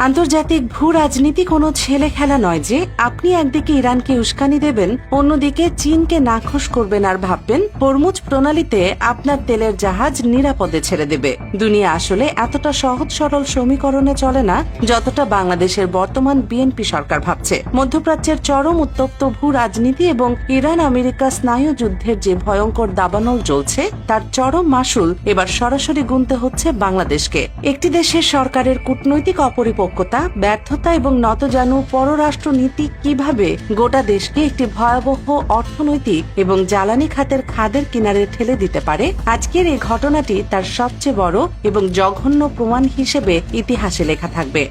আন্তর্জাতিক ভূ রাজনীতি কোনো ছেলে খেলা নয় যে আপনি একদিকে ইরানকে উস্কানি দেবেন, অন্যদিকে চীনকে নাখোশ করবেন আর ভাববেন হরমুজ প্রণালীতে আপনার তেলের জাহাজ নিরাপদে ছেড়ে দেবে। দুনিয়া আসলে এতটা সহজ সরল সমীকরণে চলে না যতটা বাংলাদেশের বর্তমান বিএনপি সরকার ভাবছে। মধ্যপ্রাচ্যের চরম উত্তপ্ত ভূ রাজনীতি এবং ইরান আমেরিকা স্নায়ু যুদ্ধের যে ভয়ঙ্কর দাবানল চলছে তার চরম মাসুল এবার সরাসরি গুনতে হচ্ছে বাংলাদেশকে। একটি দেশের সরকারের কূটনৈতিক অপরিপক্কতা, ব্যর্থতা এবং নতজানু পররাষ্ট্র নীতি কিভাবে গোটা দেশকে একটি ভয়াবহ অর্থনৈতিক এবং জ্বালানি খাতের খাদের কিনারে ঠেলে দিতে পারে, আজকের এই ঘটনাটি তার সবচেয়ে বড় এবং জঘন্য প্রমাণ হিসেবে ইতিহাসে লেখা থাকবে।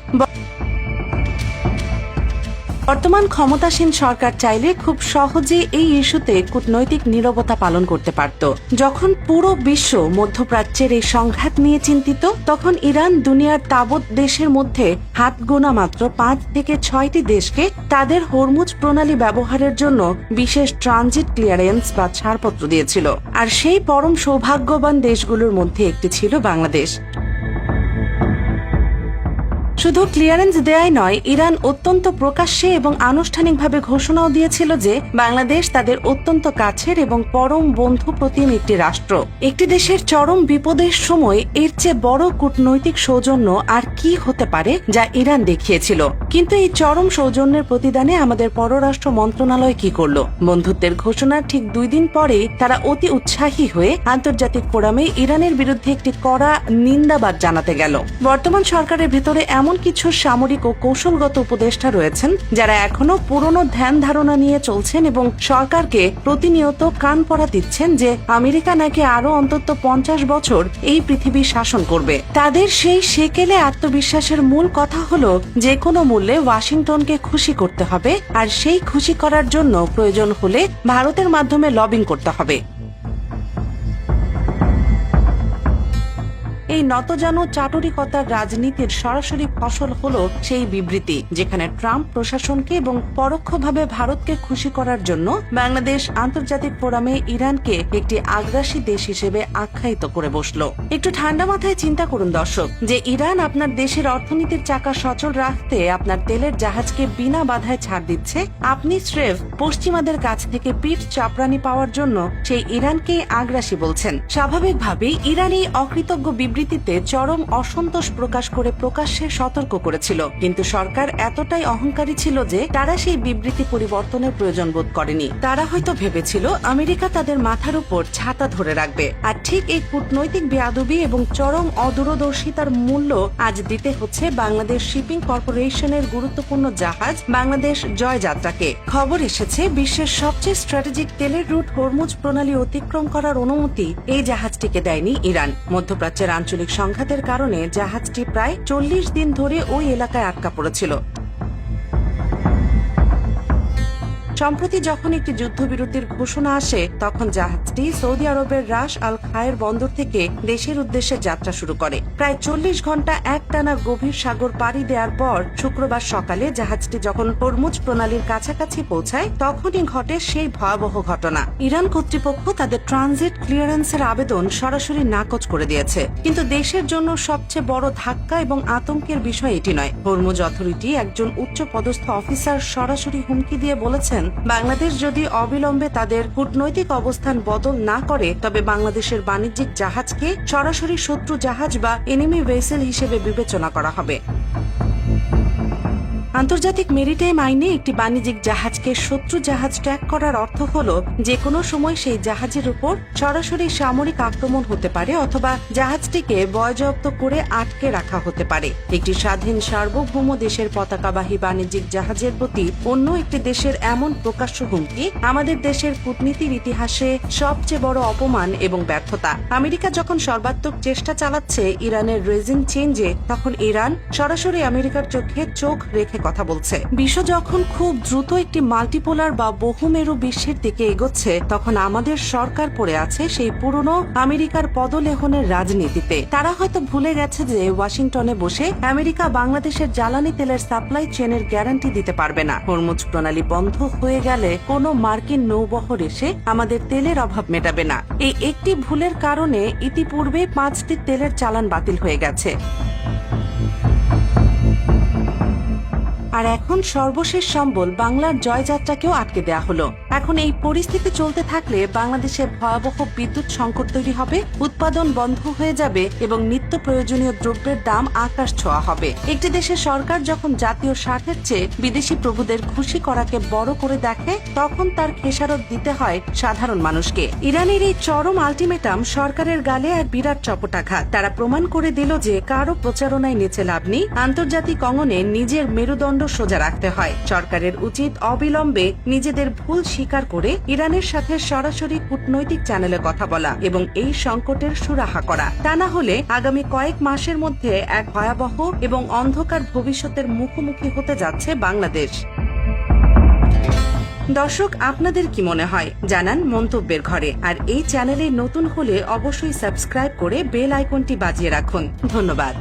বর্তমান ক্ষমতাসীন সরকার চাইলে খুব সহজে এই ইস্যুতে কূটনৈতিক নীরবতা পালন করতে পারত। যখন পুরো বিশ্ব মধ্যপ্রাচ্যের এই সংঘাত নিয়ে চিন্তিত, তখন ইরান দুনিয়ার তাবৎ দেশের মধ্যে হাত গোনা মাত্র 5 থেকে 6টি দেশকে তাদের হরমুজ প্রণালী ব্যবহারের জন্য বিশেষ ট্রানজিট ক্লিয়ারেন্স বা ছাড়পত্র দিয়েছিল। আর সেই পরম সৌভাগ্যবান দেশগুলোর মধ্যে একটি ছিল বাংলাদেশ। শুধু ক্লিয়ারেন্স দেয়াই নয়, ইরান অত্যন্ত প্রকাশ্যে এবং আনুষ্ঠানিকভাবে ঘোষণাও দিয়েছিল যে বাংলাদেশ তাদের অত্যন্ত কাছের এবং পরম বন্ধু প্রতিম একটি রাষ্ট্র। একটি দেশের চরম বিপদের সময় এর চেয়ে বড় কূটনৈতিক সৌজন্য আর কি হতে পারে যা ইরান দেখিয়েছিল। কিন্তু এই চরম সৌজন্যের প্রতিদানে আমাদের পররাষ্ট্র মন্ত্রণালয় কি করল? বন্ধুত্বের ঘোষণার ঠিক 2 দিন পরেই তারা অতি উৎসাহী হয়ে আন্তর্জাতিক ফোরামে ইরানের বিরুদ্ধে একটি কড়া নিন্দাবাদ জানাতে গেল। বর্তমান সরকারের ভেতরে এমন কিছু সামরিক ও কৌশলগত উপদেষ্টা রয়েছেন যারা এখনো পুরনো ধ্যান ধারণা নিয়ে চলছেন এবং সরকারকে প্রতিনিয়ত কান পড়া দিচ্ছেন যে আমেরিকা নাকি আরো অন্তত 50 বছর এই পৃথিবী শাসন করবে। তাদের সেই সেকেলে আত্মবিশ্বাসের মূল কথা হলো যে কোনো মূল্যে ওয়াশিংটনকে খুশি করতে হবে, আর সেই খুশি করার জন্য প্রয়োজন হলে ভারতের মাধ্যমে লবিং করতে হবে। এই নতজানু চাটুরিকতার রাজনীতির সরাসরি ফসল হলো সেই বিবৃতি যেখানে ট্রাম্প প্রশাসনকে এবং পরোক্ষভাবে ভারতকে খুশি করার জন্য বাংলাদেশ আন্তর্জাতিক ফোরামে ইরানকে একটি আগ্রাসী দেশ হিসেবে আখ্যায়িত করে বসল। একটু ঠান্ডা মাথায় চিন্তা করুন দর্শক, যে ইরান আপনার দেশের অর্থনীতির চাকা সচল রাখতে আপনার তেলের জাহাজকে বিনা বাধায় ছাড় দিচ্ছে, আপনি স্রেফ পশ্চিমাদের কাছ থেকে পিঠ চাপড়ানি পাওয়ার জন্য সেই ইরানকে আগ্রাসী বলছেন। স্বাভাবিকভাবেই ইরান এই অকৃতজ্ঞ বিবৃতিতে চরম অসন্তোষ প্রকাশ করে প্রকাশ্যে সতর্ক করেছিল, কিন্তু সরকার এতটাই অহংকারী ছিল যে তারা সেই বিবৃতি পরিবর্তনের প্রয়োজন বোধ করেনি। তারা হয়তো ভেবেছিল আমেরিকা তাদের মাথার উপর ছাতা ধরে রাখবে, আর ঠিক এই কূটনৈতিক বেয়াদবি এবং চরম অদূরদর্শিতার মূল্য আজ দিতে হচ্ছে বাংলাদেশ শিপিং কর্পোরেশনের গুরুত্বপূর্ণ জাহাজ বাংলাদেশ জয়যাত্রাকে। খবর এসেছে বিশ্বের সবচেয়ে স্ট্র্যাটেজিক তেলের রুট হরমুজ প্রণালী অতিক্রম করার অনুমতি এই জাহাজটিকে দেয়নি ইরান। মধ্যপ্রাচ্যের আঞ্চলিক সংঘাতের কারণে জাহাজটি প্রায় 40 দিন ধরে ওই এলাকায় আটকা পড়েছিল। সম্প্রতি যখন একটি যুদ্ধবিরতির ঘোষণা আসে, তখন জাহাজটি সৌদি আরবের রাস আল খায়ের বন্দর থেকে দেশের উদ্দেশ্যে যাত্রা শুরু করে। প্রায় 40 ঘন্টা একটানা গভীর সাগর পাড়ি দেওয়ার পর শুক্রবার সকালে জাহাজটি যখন হরমুজ প্রণালীর কাছাকাছি পৌঁছায়, তখনই ঘটে সেই ভয়াবহ ঘটনা। ইরান কর্তৃপক্ষ তাদের ট্রানজিট ক্লিয়ারেন্সের আবেদন সরাসরি নাকচ করে দিয়েছে। কিন্তু দেশের জন্য সবচেয়ে বড় ধাক্কা এবং আতঙ্কের বিষয় এটি নয়। হরমুজ অথরিটি একজন উচ্চ পদস্থ অফিসার সরাসরি হুমকি দিয়ে বলেছেন, বাংলাদেশ যদি অবিলম্বে তাদের কূটনৈতিক অবস্থান বদল না করে তবে বাংলাদেশের বাণিজ্যিক জাহাজকে সরাসরি শত্রু জাহাজ বা এনিমি ভেসেল হিসেবে বিবেচনা করা হবে। আন্তর্জাতিক মেরিটাইম আইনে একটি বাণিজ্যিক জাহাজকে শত্রু জাহাজ ট্র্যাক করার অর্থ হল যে কোনো সময় সেই জাহাজের উপর সরাসরি সামরিক আক্রমণ হতে পারে অথবা জাহাজটিকে বয়জব্দ করে আটকে রাখা হতে পারে। একটি স্বাধীন সার্বভৌম দেশের পতাকাবাহী বাণিজ্যিক জাহাজের প্রতি অন্য একটি দেশের এমন প্রকাশ্য হুমকি আমাদের দেশের কূটনীতির ইতিহাসে সবচেয়ে বড় অপমান এবং ব্যর্থতা। আমেরিকা যখন সর্বাত্মক চেষ্টা চালাচ্ছে ইরানের রেজিম চেঞ্জে, তখন ইরান সরাসরি আমেরিকার চোখে চোখ রেখে কথা বলছে। বিশ্ব যখন খুব দ্রুত একটি মাল্টিপোলার বা বহুমেরু বিশ্বের দিকে এগোচ্ছে, তখন আমাদের সরকার পড়ে আছে সেই পুরনো আমেরিকার পদলেহনের রাজনীতিতে। তারা হয়তো ভুলে গেছে যে ওয়াশিংটনে বসে আমেরিকা বাংলাদেশের জ্বালানি তেলের সাপ্লাই চেনের গ্যারান্টি দিতে পারবে না। হরমুজ প্রণালী বন্ধ হয়ে গেলে কোনো মার্কিন নৌবহর এসে আমাদের তেলের অভাব মেটাবে না। এই একটি ভুলের কারণে ইতিপূর্বে 5টি তেলের চালান বাতিল হয়ে গেছে। আর এখন সর্বশেষ সম্বল বাংলার জয়যাত্রাকেও আটকে দেয়া হলো। এখন এই পরিস্থিতি চলতে থাকলে বাংলাদেশে ভয়াবহ বিদ্যুৎ সংকট তৈরি হবে, উৎপাদন বন্ধ হয়ে যাবে এবং নিত্য প্রয়োজনীয় দ্রব্যের দাম আকাশ ছোঁয়া হবে। একটি দেশের সরকার যখন জাতীয় স্বার্থের চেয়ে বিদেশি প্রভুদের খুশি করাকে বড় করে দেখে, তখন তার খেসারত দিতে হয় সাধারণ মানুষকে। ইরানের এই চরম আলটিমেটাম সরকারের গালে এক বিরাট চপটাঘাত। তারা প্রমাণ করে দিল যে কারো প্রচারণায় নেচে লাভ নেই, আন্তর্জাতিক অঙ্গনে নিজের মেরুদণ্ড সোজা রাখতে হয়। সরকারের উচিত অবিলম্বে নিজেদের ভুল স্বীকার করে ইরানের সাথে সরাসরি কূটনৈতিক চ্যানেলে কথা বলা এবং এই সংকটের সুরাহা করা। তা না হলে আগামী কয়েক মাসের মধ্যে এক ভয়াবহ এবং অন্ধকার ভবিষ্যতের মুখোমুখি হতে যাচ্ছে বাংলাদেশ। দর্শক, আপনাদের কি মনে হয় জানান মন্তব্যের ঘরে। আর এই চ্যানেলে নতুন হলে অবশ্যই সাবস্ক্রাইব করে বেল আইকনটি বাজিয়ে রাখুন। ধন্যবাদ।